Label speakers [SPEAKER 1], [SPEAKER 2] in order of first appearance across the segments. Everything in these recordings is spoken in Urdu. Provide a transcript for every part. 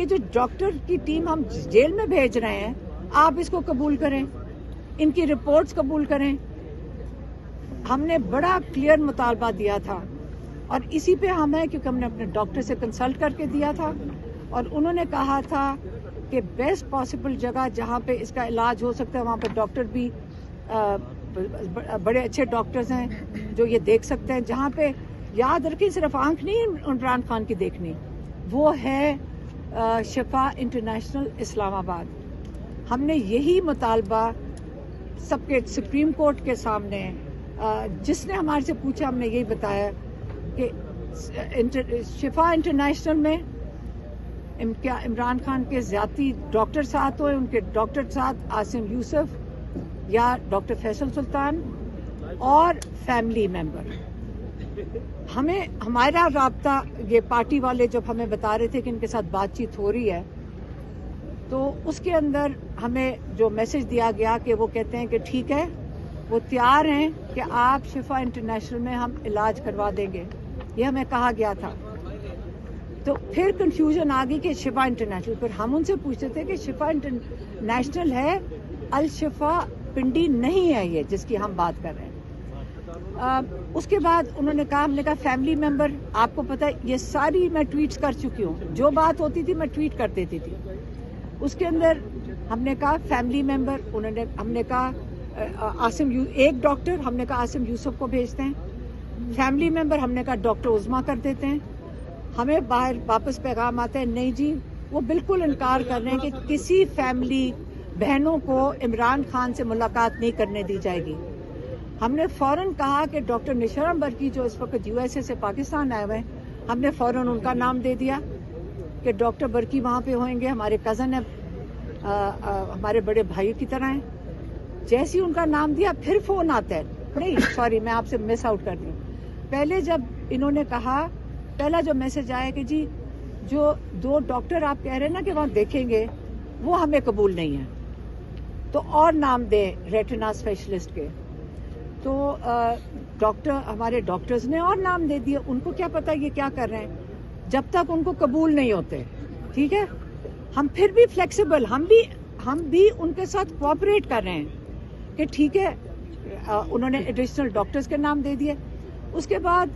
[SPEAKER 1] کہ جو ڈاکٹر کی ٹیم ہم جیل میں بھیج رہے ہیں آپ اس کو قبول کریں, ان کی رپورٹس قبول کریں. ہم نے بڑا کلیئر مطالبہ دیا تھا اور اسی پہ ہم ہیں, کیونکہ ہم نے اپنے ڈاکٹر سے کنسلٹ کر کے دیا تھا اور انہوں نے کہا تھا کہ بیسٹ پاسبل جگہ جہاں پہ اس کا علاج ہو سکتا ہے وہاں پہ ڈاکٹر بھی بڑے اچھے ڈاکٹرز ہیں جو یہ دیکھ سکتے ہیں. جہاں پہ یاد رکھیں صرف آنکھ نہیں عمران خان کی دیکھنی, وہ ہے شفا انٹرنیشنل اسلام آباد. ہم نے یہی مطالبہ سب کے سپریم کورٹ کے سامنے, جس نے ہمارے سے پوچھا ہم نے یہی بتایا کہ شفا انٹرنیشنل میں کیا عمران خان کے ذاتی ڈاکٹر ساتھ ہوئے, ان کے ڈاکٹر ساتھ عاصم یوسف یا ڈاکٹر فیصل سلطان اور فیملی ممبر. ہمیں ہمارا رابطہ یہ پارٹی والے جب ہمیں بتا رہے تھے کہ ان کے ساتھ بات چیت ہو رہی ہے تو اس کے اندر ہمیں جو میسج دیا گیا کہ وہ کہتے ہیں کہ ٹھیک ہے وہ تیار ہیں کہ آپ شفا انٹرنیشنل میں ہم علاج کروا دیں گے, یہ ہمیں کہا گیا تھا. تو پھر کنفیوژن آ گئی کہ شفا انٹرنیشنل, پھر ہم ان سے پوچھتے تھے کہ شفا انٹرنیشنل ہے, الشفا پنڈی نہیں ہے یہ جس کی ہم بات کر رہے ہیں. اس کے بعد انہوں نے کہا, ہم نے کہا فیملی ممبر, آپ کو پتہ ہے یہ ساری میں ٹویٹس کر چکی ہوں, جو بات ہوتی تھی میں ٹویٹ کر دیتی تھی. اس کے اندر ہم نے کہا فیملی ممبر, ہم نے کہا ایک ڈاکٹر, ہم نے کہا عاصم یوسف کو بھیجتے ہیں. فیملی ممبر ہم نے کہا ڈاکٹر عظما کر دیتے ہیں. ہمیں باہر واپس پیغام آتا ہے نہیں جی وہ بالکل انکار کر رہے ہیں کہ کسی فیملی بہنوں کو عمران خان سے ملاقات نہیں کرنے دی جائے گی. ہم نے فوراً کہا کہ ڈاکٹر نشرم برکی جو اس وقت یو ایس اے سے پاکستان آئے ہوئے ہیں, ہم نے فوراً ان کا نام دے دیا کہ ڈاکٹر برکی وہاں پہ ہوئیں گے, ہمارے کزن ہیں, ہمارے بڑے بھائی کی طرح ہیں. جیسے ہی ان کا نام دیا پھر فون آتا ہے, نہیں سوری میں آپ سے مس آؤٹ کر دوں. پہلے جب انہوں نے کہا, پہلا جو میسج آیا کہ جی جو 2 ڈاکٹر آپ کہہ رہے ہیں نا کہ وہاں دیکھیں گے وہ ہمیں قبول نہیں ہے, تو اور نام دیں ریٹنا اسپیشلسٹ کے. تو ڈاکٹر ہمارے ڈاکٹرز نے اور نام دے دیے, ان کو کیا پتا یہ کیا کر رہے ہیں جب تک ان کو قبول نہیں ہوتے. ٹھیک ہے, ہم پھر بھی فلیکسیبل, ہم بھی ان کے ساتھ کوآپریٹ کر رہے ہیں کہ ٹھیک ہے. انہوں نے ایڈیشنل ڈاکٹرز کے نام دے دیے. اس کے بعد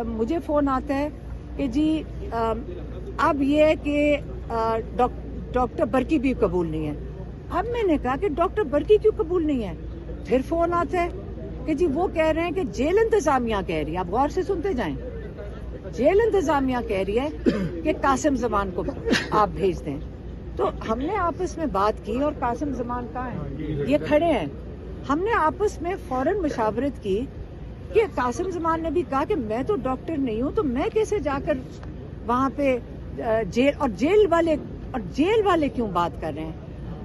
[SPEAKER 1] مجھے فون آتا ہے کہ جی اب یہ کہ ڈاکٹر برکی بھی قبول نہیں ہے. اب میں نے کہا کہ ڈاکٹر برکی کیوں قبول نہیں ہے؟ پھر فون آتا ہے کہ جی وہ کہہ رہے ہیں کہ جیل انتظامیہ کہہ رہی ہے, آپ غور سے سنتے جائیں, جیل انتظامیہ کہہ رہی ہے کہ قاسم زمان کو آپ بھیج دیں. تو ہم نے آپس میں بات کی, اور قاسم زمان کہاں ہیں, یہ کھڑے ہیں. ہم نے آپس میں فوراً مشاورت کی کہ قاسم زمان نے بھی کہا کہ میں تو ڈاکٹر نہیں ہوں, تو میں کیسے جا کر وہاں پہ جیل والے کیوں بات کر رہے ہیں.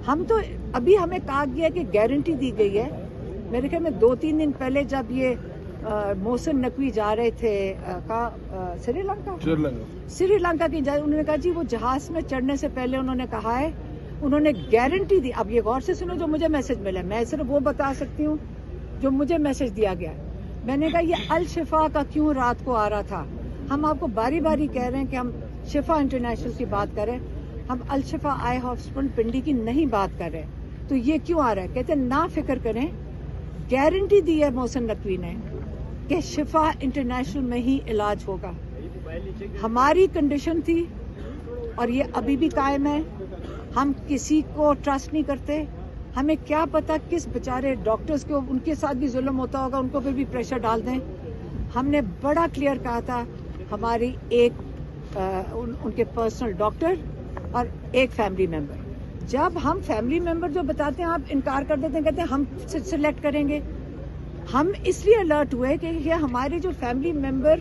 [SPEAKER 1] ہم تو ابھی ہمیں کہا گیا کہ گارنٹی دی گئی ہے, میرے خیال میں 2-3 دن پہلے جب یہ محسن نقوی جا رہے تھے سری لنکا کی جائے, انہوں نے کہا جی وہ جہاز میں چڑھنے سے پہلے انہوں نے کہا ہے, انہوں نے گارنٹی دی. اب یہ غور سے سنو جو مجھے میسج ملا, میں صرف وہ بتا سکتی ہوں جو مجھے میسج دیا گیا. میں نے کہا یہ الشفا کا کیوں رات کو آ رہا تھا, ہم آپ کو باری باری کہہ رہے ہیں کہ ہم شفا انٹرنیشنل کی بات کریں, ہم الشفا آئی ہاسپٹل پنڈی کی نہیں بات کر رہے, تو یہ کیوں آ رہا ہے؟ کہتے ہیں نا فکر کریں, گارنٹی دی ہے محسن نقوی نے کہ شفا انٹرنیشنل میں ہی علاج ہوگا. ہماری کنڈیشن تھی اور یہ ابھی بھی قائم ہے, ہم کسی کو ٹرسٹ نہیں کرتے. ہمیں کیا پتا کس بیچارے ڈاکٹرز کو ان کے ساتھ بھی ظلم ہوتا ہوگا, ان کو پھر بھی پریشر ڈال دیں. ہم نے بڑا کلیئر کہا تھا, ہماری ایک ان کے پرسنل ڈاکٹر اور ایک فیملی ممبر. جب ہم فیملی ممبر جو بتاتے ہیں آپ انکار کر دیتے ہیں, کہتے ہیں ہم سلیکٹ کریں گے. ہم اس لیے الرٹ ہوئے کہ یہ ہمارے جو فیملی ممبر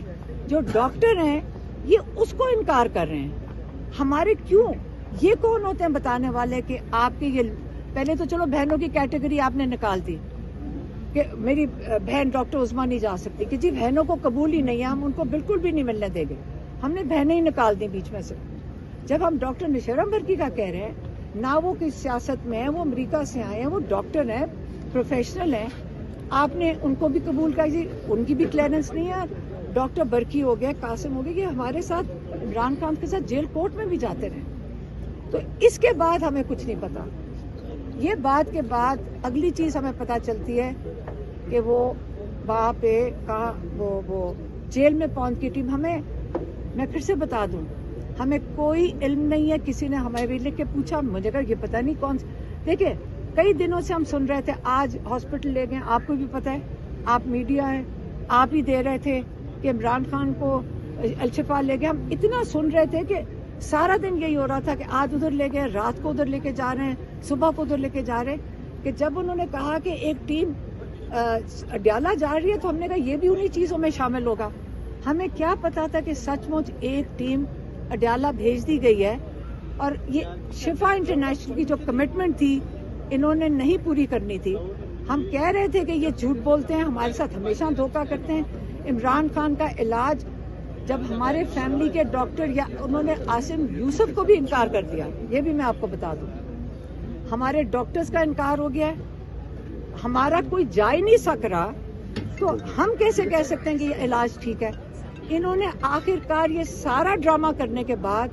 [SPEAKER 1] جو ڈاکٹر ہیں یہ اس کو انکار کر رہے ہیں. ہمارے کیوں, یہ کون ہوتے ہیں بتانے والے کہ آپ کے یہ, پہلے تو چلو بہنوں کی کیٹیگری آپ نے نکال دی کہ میری بہن ڈاکٹر عظما نہیں جا سکتی, کہ جی بہنوں کو قبول ہی نہیں ہے, ہم ان کو بالکل بھی نہیں ملنے دیں گے. ہم نے بہنیں ہی نکال دیں بیچ میں سے. جب ہم ڈاکٹر نشرم برکی کا کہہ رہے ہیں, نہ وہ کس سیاست میں ہیں, وہ امریکہ سے آئے ہیں, وہ ڈاکٹر ہیں, پروفیشنل ہیں, آپ نے ان کو بھی قبول کر دی, ان کی بھی کلیئرنس نہیں ہے. ڈاکٹر برکی ہو گئے, قاسم ہو گئے, یہ ہمارے ساتھ عمران خان کے ساتھ جیل کورٹ میں بھی جاتے رہے. تو اس کے بعد ہمیں کچھ نہیں پتا. یہ بات کے بعد اگلی چیز ہمیں پتا چلتی ہے کہ وہ وہاں پہ کہاں وہ جیل میں پہنچ کی ٹیم. میں پھر سے بتا دوں, ہمیں کوئی علم نہیں ہے. کسی نے ہمیں بھی لکھ کے پوچھا, مجھے کہا یہ پتہ نہیں کون. دیکھیں کئی دنوں سے ہم سن رہے تھے, آج ہاسپٹل لے گئے, آپ کو بھی پتہ ہے, آپ میڈیا ہے, آپ ہی دے رہے تھے کہ عمران خان کو الشفا لے گئے. ہم اتنا سن رہے تھے کہ سارا دن یہی ہو رہا تھا کہ آج ادھر لے گئے, رات کو ادھر لے کے جا رہے ہیں, صبح کو ادھر لے کے جا رہے ہیں. کہ جب انہوں نے کہا کہ ایک ٹیم اڈیالہ جا رہی ہے تو ہم نے کہا یہ بھی انہی چیزوں میں شامل ہوگا. ہمیں کیا پتا تھا کہ سچ مچ ایک ٹیم اڈیالہ بھیج دی گئی ہے, اور یہ شفا انٹرنیشنل کی جو کمٹمنٹ تھی انہوں نے نہیں پوری کرنی تھی. ہم کہہ رہے تھے کہ یہ جھوٹ بولتے ہیں, ہمارے ساتھ ہمیشہ دھوکہ کرتے ہیں. عمران خان کا علاج جب ہمارے فیملی کے ڈاکٹر یا انہوں نے عاصم یوسف کو بھی انکار کر دیا, یہ بھی میں آپ کو بتا دوں, ہمارے ڈاکٹرز کا انکار ہو گیا ہے, ہمارا کوئی جا ہی نہیں سک رہا, تو ہم کیسے کہہ سکتے ہیں کہ یہ علاج ٹھیک ہے. انہوں نے آخر کار یہ سارا ڈرامہ کرنے کے بعد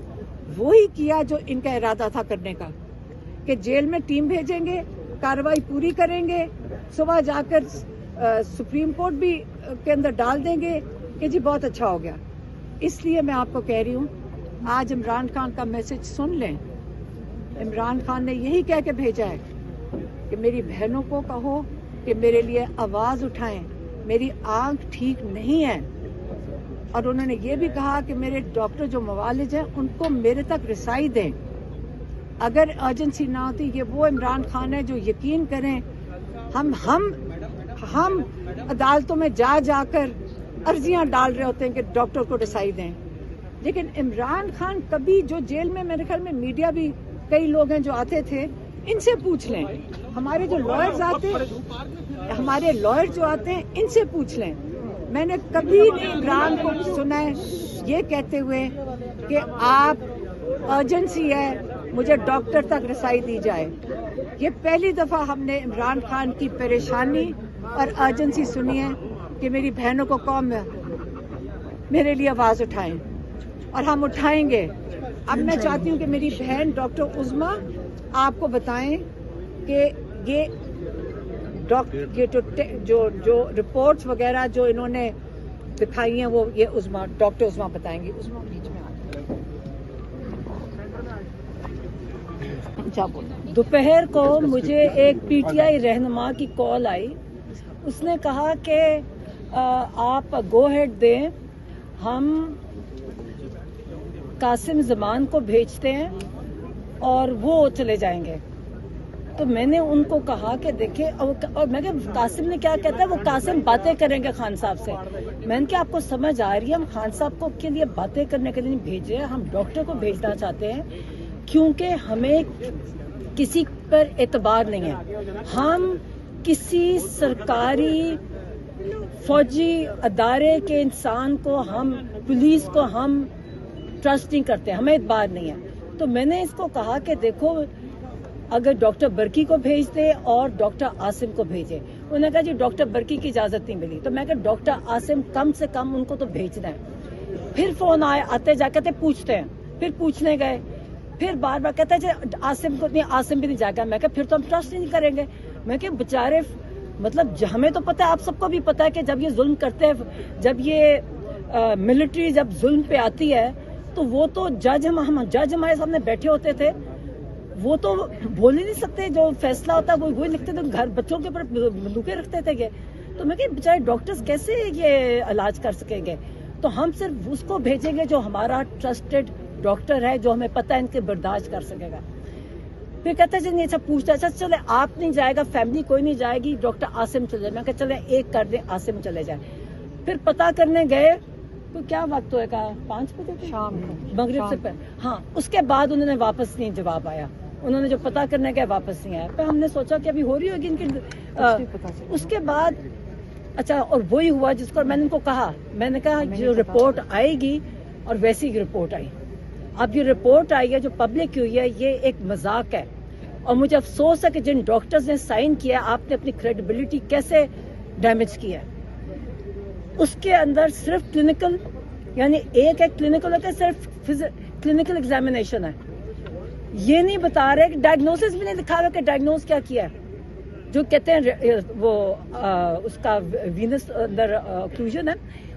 [SPEAKER 1] وہی کیا جو ان کا ارادہ تھا کرنے کا, کہ جیل میں ٹیم بھیجیں گے, کارروائی پوری کریں گے, صبح جا کر سپریم کورٹ بھی کے اندر ڈال دیں گے کہ جی بہت اچھا ہو گیا. اس لیے میں آپ کو کہہ رہی ہوں, آج عمران خان کا میسج سن لیں. عمران خان نے یہی کہہ کے بھیجا ہے کہ میری بہنوں کو کہو کہ میرے لیے آواز اٹھائیں, میری آنکھ ٹھیک نہیں ہے. اور انہوں نے یہ بھی کہا کہ میرے ڈاکٹر جو معالج ہیں ان کو میرے تک رسائی دیں. اگر ایرجنسی نہ ہوتی, یہ وہ عمران خان ہے جو یقین کریں ہم عدالتوں میں جا کر عرضیاں ڈال رہے ہوتے ہیں کہ ڈاکٹر کو رسائی دیں. لیکن عمران خان کبھی جو جیل میں, میرے خیال میں میڈیا بھی کئی لوگ ہیں جو آتے تھے, ان سے پوچھ لیں, ہمارے جو لائرز آتے ہیں, ہمارے لائر جو آتے ہیں ان سے پوچھ لیں. میں نے کبھی نہیں عمران کو سنا ہے یہ کہتے ہوئے کہ آپ ایرجنسی ہے, مجھے ڈاکٹر تک رسائی دی جائے. یہ پہلی دفعہ ہم نے عمران خان کی پریشانی اور ایرجنسی سنی ہے کہ میری بہنوں کو قوم میرے لیے آواز اٹھائیں, اور ہم اٹھائیں گے. اب میں چاہتی ہوں کہ میری بہن ڈاکٹر عظمیٰ آپ کو بتائیں کہ یہ جو رپورٹس وغیرہ جو انہوں نے دکھائی ہیں وہ یہ ڈاکٹر عظمیٰ بتائیں گی. عظمیٰ بیچ میں
[SPEAKER 2] دوپہر کو مجھے ایک پی ٹی آئی رہنما کی کال آئی. اس نے کہا کہ آپ گو ہیڈ دیں, ہم قاسم زمان کو بھیجتے ہیں اور وہ چلے جائیں گے. تو میں نے ان کو کہا کہ دیکھیں, اور میں کہ قاسم نے کیا کہتا ہے, وہ قاسم باتیں کریں گے خان صاحب سے. میں نے کہا آپ کو سمجھ آ رہی ہے, ہم خان صاحب کو کے لیے باتیں کرنے کے لیے نہیں بھیج رہے, ہم ڈاکٹر کو بھیجنا چاہتے ہیں, کیونکہ ہمیں کسی پر اعتبار نہیں ہے. ہم کسی سرکاری فوجی ادارے کے انسان کو, ہم پولیس کو ہم ٹرسٹ نہیں کرتے, ہمیں اعتبار نہیں ہے. تو میں نے اس کو کہا کہ دیکھو اگر ڈاکٹر برقی کو بھیج دے اور ڈاکٹر عاصم کو بھیجے. انہوں نے کہا جی ڈاکٹر برقی کی اجازت نہیں ملی. تو میں کہا ڈاکٹر عاصم کم سے کم ان کو تو بھیجنا ہے. پھر فون آئے, آتے جا کے پوچھتے ہیں, پھر پوچھنے گئے, پھر بار بار کہتے ہیں جی عاصم کو نہیں, عاصم بھی نہیں جا گا. میں کہا پھر تو ہم ٹرسٹ نہیں کریں گے. میں کہ بیچارے, مطلب ہمیں تو پتہ ہے, آپ سب کو بھی پتہ ہے کہ جب یہ ظلم کرتے ہیں, جب یہ ملٹری جب ظلم پہ آتی ہے تو وہ تو جج ہمارے سامنے بیٹھے ہوتے تھے, وہ تو بول ہی نہیں سکتے, جو فیصلہ ہوتا ہے وہی لکھتے تھے, گھر بچوں کے اوپر بندوقیں رکھتے تھے یہ. تو میں کہ بیچارے ڈاکٹرز کیسے یہ علاج کر سکیں گے. تو ہم صرف اس کو بھیجیں گے جو ہمارا ٹرسٹڈ ڈاکٹر ہے, جو ہمیں پتہ ہے ان کے برداشت کر سکے گا. پھر کہتے ہیں نہیں, اچھا پوچھتا ہے, اچھا چلے آپ نہیں جائے گا, فیملی کوئی نہیں جائے گی, ڈاکٹر عاصم چلے جائے. میں کہا چلے ایک کر دیں, عاصم چلے جائے. پھر پتہ کرنے گئے تو کیا وقت ہوئے گا, 5 بجے
[SPEAKER 1] شام
[SPEAKER 2] مغرب سے پہلے. ہاں, اس کے بعد انہوں نے واپس نہیں جواب آیا, انہوں نے جو پتہ کرنے گئے واپس نہیں آیا. پھر ہم نے سوچا کہ ابھی ہو رہی ہوگی ان کی. اس کے بعد اچھا, اور وہی ہوا جس کو میں نے ان کو کہا, میں نے کہا جو رپورٹ آئے گی, اور ویسی ہی رپورٹ آئی. اب یہ رپورٹ آئی ہے جو پبلک ہوئی ہے, یہ ایک مذاق ہے. اور مجھے افسوس ہے کہ جن ڈاکٹرز نے سائن کیا, آپ نے اپنی کریڈیبلٹی کیسے ڈیمیج کیا ہے. اس کے اندر صرف کلینکل, یعنی ایک ہے کلینکل ہوتا ہے, صرف کلینکل ایگزامینیشن ہے. یہ نہیں بتا رہے کہ ڈائگنوسس بھی نہیں دکھا رہے کہ ڈائگنوز کیا کیا ہے. جو کہتے ہیں وہ اس کا وینس اندر اوکلوژن ہے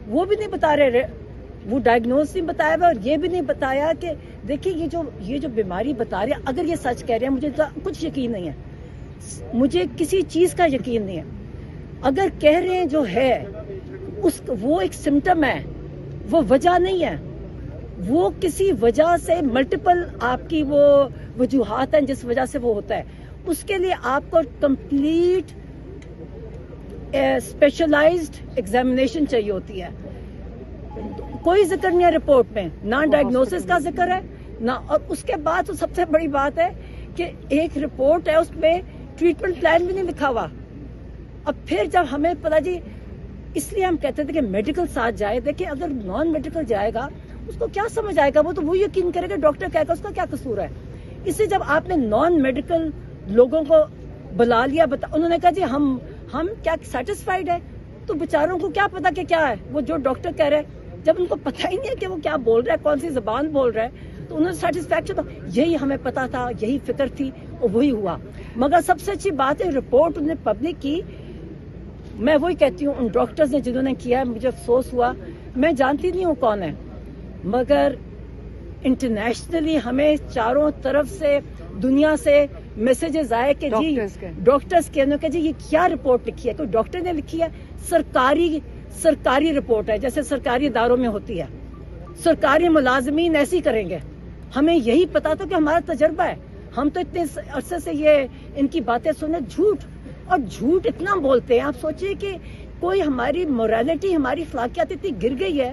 [SPEAKER 2] وہ بھی نہیں بتا رہے, وہ ڈائگنوز نہیں بتایا ہوا, اور یہ بھی نہیں بتایا کہ دیکھیں یہ جو بیماری بتا رہے ہیں اگر یہ سچ کہہ رہے ہیں, مجھے کچھ یقین نہیں ہے, مجھے کسی چیز کا یقین نہیں ہے. اگر کہہ رہے ہیں جو ہے وہ ایک سمٹم ہے, وہ وجہ نہیں ہے, وہ کسی وجہ سے ملٹیپل آپ کی وہ وجوہات ہیں جس وجہ سے وہ ہوتا ہے. اس کے لیے آپ کو کمپلیٹ اسپیشلائزڈ ایگزامینیشن چاہیے ہوتی ہے. کوئی ذکر نہیں ہے رپورٹ میں, نہ ڈائگنوسس کا ذکر ہے نہ, اور اس کے بعد تو سب سے بڑی بات ہے کہ ایک رپورٹ ہے اس میں ٹریٹمنٹ پلان بھی نہیں لکھا ہوا. اب پھر جب ہمیں پتا جی, اس لیے ہم کہتے تھے کہ میڈیکل ساتھ جائے. دیکھیں اگر نان میڈیکل جائے گا اس کو کیا سمجھ آئے گا, وہ تو وہ یقین کرے گا ڈاکٹر کہے گا اس کا کیا قصور ہے. اس لیے جب آپ نے نان میڈیکل لوگوں کو بلا لیا, انہوں نے کہا جی ہم کیا سیٹسفائیڈ ہے, تو بیچاروں کو کیا پتا کہ کیا ہے وہ جو ڈاکٹر کہہ رہے ہیں. جب ان کو پتہ ہی نہیں ہے کہ وہ کیا بول رہا ہے, کون سی زبان بول رہا ہے, تو انہوں نے سیٹسفیکشن تو یہی ہمیں پتا تھا, یہی فکر تھی, اور وہی ہوا. مگر سب سے اچھی بات ہے رپورٹ انہوں نے پبلک کی. میں وہی کہتی ہوں ان ڈاکٹرز نے جنہوں نے کیا, مجھے افسوس ہوا, میں جانتی نہیں ہوں کون ہے, مگر انٹرنیشنلی ہمیں چاروں طرف سے دنیا سے میسیجز آئے کہ جی ڈاکٹرز کے کہ جی یہ کیا رپورٹ لکھی ہے. کوئی ڈاکٹر نے لکھی ہے, سرکاری رپورٹ ہے جیسے سرکاری اداروں میں ہوتی ہے. سرکاری ملازمین ایسی کریں گے. ہمیں یہی پتا تھا کہ ہمارا تجربہ ہے, ہم تو اتنے عرصے سے یہ ان کی باتیں سنیں, جھوٹ اتنا بولتے ہیں. آپ سوچئے کہ کوئی ہماری موریلٹی, ہماری اخلاقیات اتنی گر گئی ہے.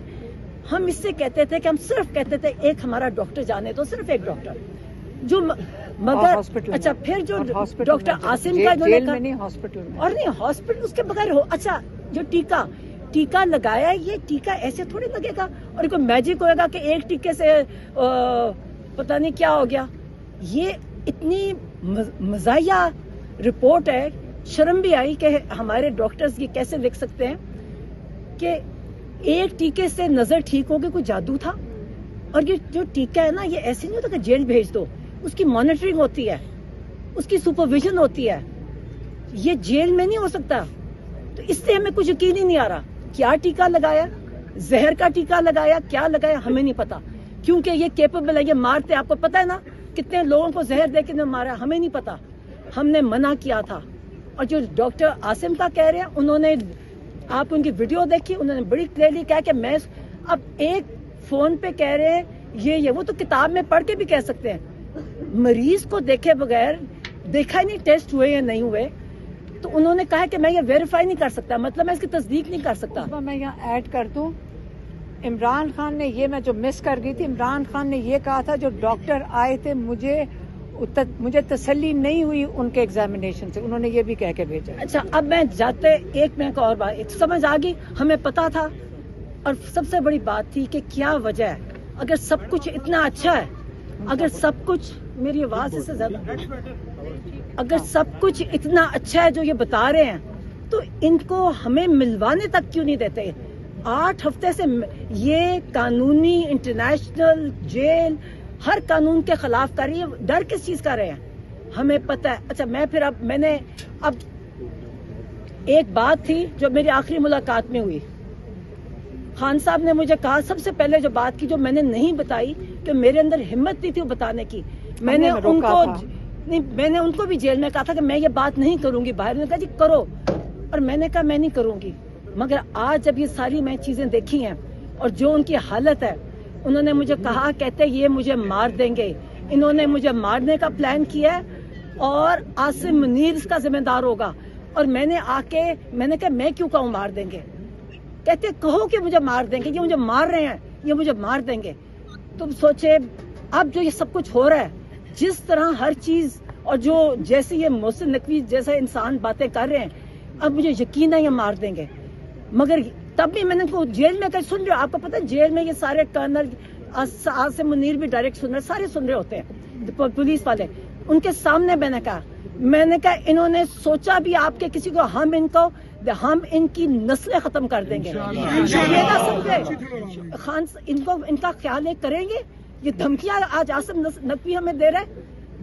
[SPEAKER 2] ہم اس سے کہتے تھے کہ ہم صرف کہتے تھے ایک ہمارا ڈاکٹر جانے تو, صرف ایک ڈاکٹر جو, مگر اچھا پھر جو ڈاکٹر عاصم کا جو اور نہیں ہاسپٹل اس کے بغیر ہو. اچھا جو ٹیکا لگایا ہے, یہ ٹیکا ایسے تھوڑی لگے گا اور کوئی میجک ہوئے گا کہ ایک ٹیکے سے پتہ نہیں کیا ہو گیا. یہ اتنی مزاحیہ رپورٹ ہے, شرم بھی آئی کہ ہمارے ڈاکٹرز یہ کیسے لکھ سکتے ہیں کہ ایک ٹیکے سے نظر ٹھیک ہوگی, کوئی جادو تھا. اور یہ جو ٹیکا ہے نا, یہ ایسے نہیں ہوتا کہ جیل بھیج دو, اس کی مانیٹرنگ ہوتی ہے, اس کی سپرویژن ہوتی ہے. یہ جیل میں نہیں ہو سکتا. تو اس سے ہمیں کچھ یقین ہی نہیں آ رہا کیا ٹیکا لگایا, زہر کا ٹیکا لگایا, کیا لگایا, ہمیں نہیں پتا. کیونکہ یہ کیپیبل ہے, یہ مارتے, آپ کو پتا ہے نا کتنے لوگوں کو زہر دے کے مارا, ہمیں نہیں پتا, ہم نے منع کیا تھا. اور جو ڈاکٹر عاصم کا کہہ رہے ہیں, انہوں نے, آپ ان کی ویڈیو دیکھی, انہوں نے بڑی کلیئرلی کہا کہ میں اب ایک فون پہ کہہ رہے ہیں یہ وہ تو کتاب میں پڑھ کے بھی کہہ سکتے ہیں. مریض کو دیکھے بغیر, دیکھا ہی نہیں ٹیسٹ ہوئے یا نہیں ہوئے, تو انہوں نے کہا کہ میں یہ ویریفائی نہیں کر سکتا, مطلب میں اس کی تصدیق نہیں کر سکتا.
[SPEAKER 1] میں یہاں ایڈ کر دوں, عمران خان نے یہ, میں جو مس کر گئی تھی, عمران خان نے یہ کہا تھا جو ڈاکٹر آئے تھے مجھے تسلی نہیں ہوئی ان کے ایگزامینیشن سے, انہوں نے یہ بھی کہہ کے بھیجا.
[SPEAKER 2] اچھا اب میں جاتے ایک منٹ اور بات سمجھ آ گئی, ہمیں پتا تھا. اور سب سے بڑی بات تھی کہ کیا وجہ ہے, اگر سب کچھ اتنا اچھا ہے, اگر سب کچھ, میری آواز سے زیادہ, اگر سب کچھ اتنا اچھا ہے جو یہ بتا رہے ہیں, تو ان کو ہمیں ملوانے تک کیوں نہیں دیتے؟ 8 ہفتے سے یہ قانونی انٹرنیشنل جیل ہر قانون کے خلاف کر رہی ہے, ڈر کس چیز کر رہے ہیں ہمیں پتہ ہے. اچھا میں نے ایک بات تھی جو میری آخری ملاقات میں ہوئی, خان صاحب نے مجھے کہا, سب سے پہلے جو بات کی جو میں نے نہیں بتائی کہ میرے اندر ہمت نہیں تھی وہ بتانے کی, میں نے ان کو بھی جیل میں کہا تھا کہ میں یہ بات نہیں کروں گی باہر. نے کہا جی کرو, اور میں نے کہا میں نہیں کروں گی. مگر آج جب یہ ساری میں چیزیں دیکھی ہیں اور جو ان کی حالت ہے, انہوں نے مجھے کہا, کہتے یہ مجھے مار دیں گے, انہوں نے مجھے مارنے کا پلان کیا ہے اور عاصم منیر اس کا ذمہ دار ہوگا. اور میں نے کہا میں کیوں کہوں مار دیں گے, کہتے کہو کہ مجھے مار دیں گے, یہ مجھے مار رہے ہیں, یہ مجھے مار دیں گے. تم سوچے اب جو یہ سب کچھ ہو رہا ہے, جس طرح ہر چیز, اور جو جیسے یہ محسن نقوی جیسا انسان باتیں کر رہے ہیں, اب مجھے یقین ہے یہ مار دیں گے. مگر تب بھی میں نے کو جیل میں سن رہے, آپ کو پتہ ہے جیل میں یہ سارے کرنل عاصم منیر بھی ڈائریکٹ سن رہے, سارے سن رہے ہوتے ہیں پولیس والے. ان کے سامنے میں نے کہا انہوں نے سوچا بھی آپ کے کسی کو, ہم ان کی نسلیں ختم کر دیں گے. یہ نہ سمجھے ان کا خیال کریں گے. یہ دھمکیاں آج عاصم نقوی ہمیں دے رہے ہیں,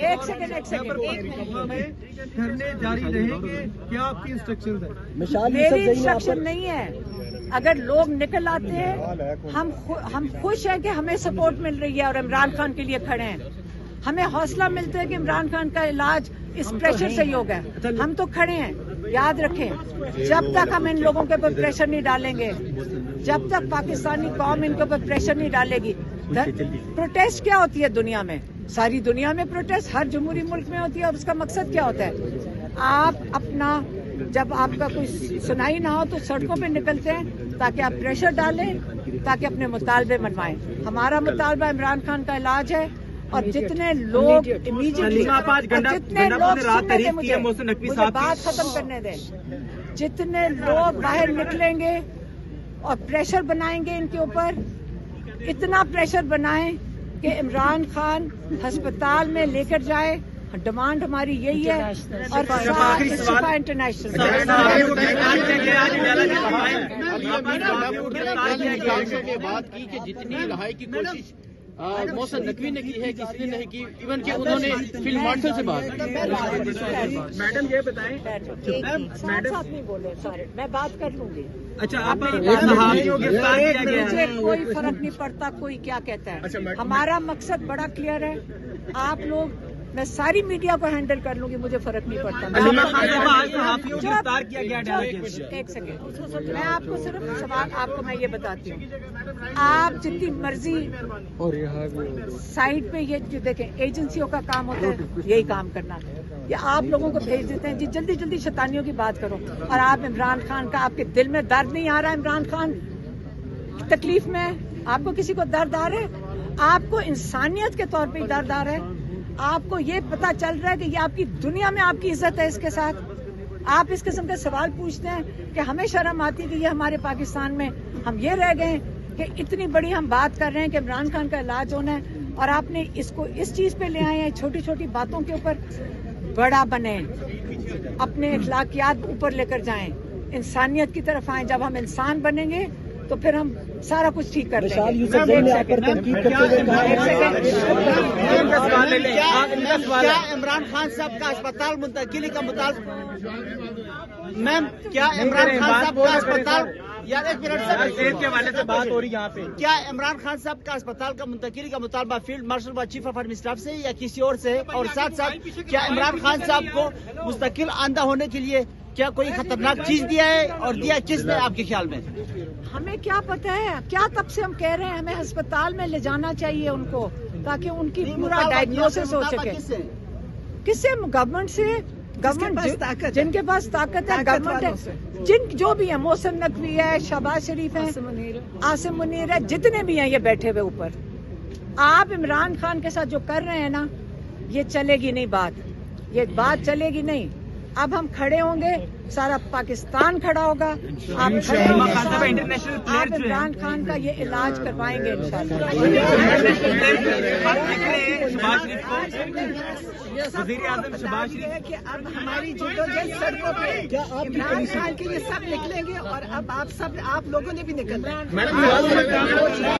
[SPEAKER 1] ایک سیکنڈ
[SPEAKER 3] دھرنے جاری رہیں گے، کیا آپ کی انسٹرکشن ہے؟
[SPEAKER 1] میری انسٹرکشن نہیں ہے. اگر لوگ نکل آتے ہیں ہم خوش ہیں کہ ہمیں سپورٹ مل رہی ہے اور عمران خان کے لیے کھڑے ہیں. ہمیں حوصلہ ملتا ہے کہ عمران خان کا علاج اس پریشر سے ہی ہوگا. ہم تو کھڑے ہیں. یاد رکھیں جب تک ہم ان لوگوں کے اوپر پریشر نہیں ڈالیں گے، جب تک پاکستانی قوم ان کے اوپر پریشر نہیں ڈالے گی. پروٹیسٹ کیا ہوتی ہے دنیا میں؟ ساری دنیا میں پروٹیسٹ ہر جمہوری ملک میں ہوتی ہے. اور اس کا مقصد کیا ہوتا ہے؟ آپ اپنا جب آپ کا کوئی سنائی نہ ہو تو سڑکوں پہ نکلتے ہیں تاکہ آپ پریشر ڈالیں، تاکہ اپنے مطالبے منوائیں. ہمارا مطالبہ عمران خان کا علاج ہے. اور جتنے لوگ امیڈیٹلی جتنے لوگ مجھے بات ختم کرنے دیں، جتنے لوگ باہر نکلیں گے اور پریشر بنائیں گے ان کے اوپر، اتنا پریشر بنائیں کہ عمران خان ہسپتال میں لے کر جائے. ڈیمانڈ ہماری یہی ہے. اور شفا انٹرنیشنل
[SPEAKER 4] کے بعد کی کہ جتنی رہائی کی کوشش محسن نقوی نے کی ہے کسی نے نہیں کی، ایون کہ انہوں نے فیلڈ مارشل سے بات کی.
[SPEAKER 3] میڈم یہ بتائیں،
[SPEAKER 1] ساتھ نہیں بولے سارے، میں بات کر لوں گی.
[SPEAKER 3] اچھا
[SPEAKER 1] مجھے کوئی فرق نہیں پڑتا کوئی کیا کہتا ہے. ہمارا مقصد بڑا کلیئر ہے. آپ لوگ، میں ساری میڈیا کو ہینڈل کر لوں گی، مجھے فرق نہیں پڑتا. ایک سیکنڈ، میں آپ کو صرف سوال آپ کو میں یہ بتاتی ہوں. آپ جتنی مرضی سائٹ پہ یہ جو دیکھیں ایجنسیوں کا کام ہوتا ہے یہی کام کرنا، یا آپ لوگوں کو بھیج دیتے ہیں جی جلدی جلدی شیطانیوں کی بات کرو. اور آپ عمران خان کا، آپ کے دل میں درد نہیں آ رہا ہے؟ عمران خان تکلیف میں، آپ کو کسی کو درد آ رہا ہے؟ آپ کو انسانیت کے طور پہ درد آ رہا ہے؟ آپ کو یہ پتا چل رہا ہے کہ یہ آپ کی دنیا میں آپ کی عزت ہے اس کے ساتھ؟ آپ اس قسم کے سوال پوچھتے ہیں کہ ہمیں شرم آتی کہ یہ ہمارے پاکستان میں ہم یہ رہ گئے کہ اتنی بڑی ہم بات کر رہے ہیں کہ عمران خان کا علاج ہونا ہے اور آپ نے اس کو اس چیز پہ لے آئے ہیں. چھوٹی چھوٹی باتوں کے اوپر بڑا بنیں، اپنے اخلاقیات اوپر لے کر جائیں، انسانیت کی طرف آئیں. جب ہم انسان بنیں گے تو پھر ہم سارا کچھ ٹھیک کر دیں گے.
[SPEAKER 4] کیا عمران خان صاحب کا اسپتال منتقلی کا مطالبہ، میم کیا عمران خان صاحب کا اسپتال، یار ایک منٹ کے حوالے سے بات ہو رہی یہاں پہ، کیا عمران خان صاحب کا اسپتال کا منتقلی کا مطالبہ فیلڈ مارشل و چیف آف آرمی اسٹاف سے یا کسی اور سے؟ اور ساتھ ساتھ کیا عمران خان صاحب کو مستقل آندہ ہونے کے لیے کیا کوئی خطرناک چیز دیا ہے، اور دیا کس نے آپ کے خیال میں؟
[SPEAKER 1] ہمیں کیا پتا ہے؟ کیا تب سے ہم کہہ رہے ہیں ہمیں ہسپتال میں لے جانا چاہیے ان کو تاکہ ان کی پورا ڈائگنوسس ہو سکے. کس سے؟ گورنمنٹ سے. گورنمنٹ جن کے پاس طاقت ہے، گورنمنٹ ہے، جن جو بھی ہیں، محسن نقوی ہے، شہباز شریف ہے، عاصم منیر ہے، جتنے بھی ہیں یہ بیٹھے ہوئے اوپر. آپ عمران خان کے ساتھ جو کر رہے ہیں نا، یہ چلے گی نہیں بات، یہ بات چلے گی نہیں. اب ہم کھڑے ہوں گے، سارا پاکستان کھڑا ہوگا. آپ کھڑے ہوں گے، آپ عمران خان کا یہ علاج کروائیں گے انشاءاللہ.
[SPEAKER 3] وزیر اعظم شہباز شریف
[SPEAKER 5] ہے کہ اب ہماری جدوجہد سڑکوں پہ عمران خان کے لیے سب نکلیں گے، اور اب آپ لوگوں نے بھی نکلنا ہے.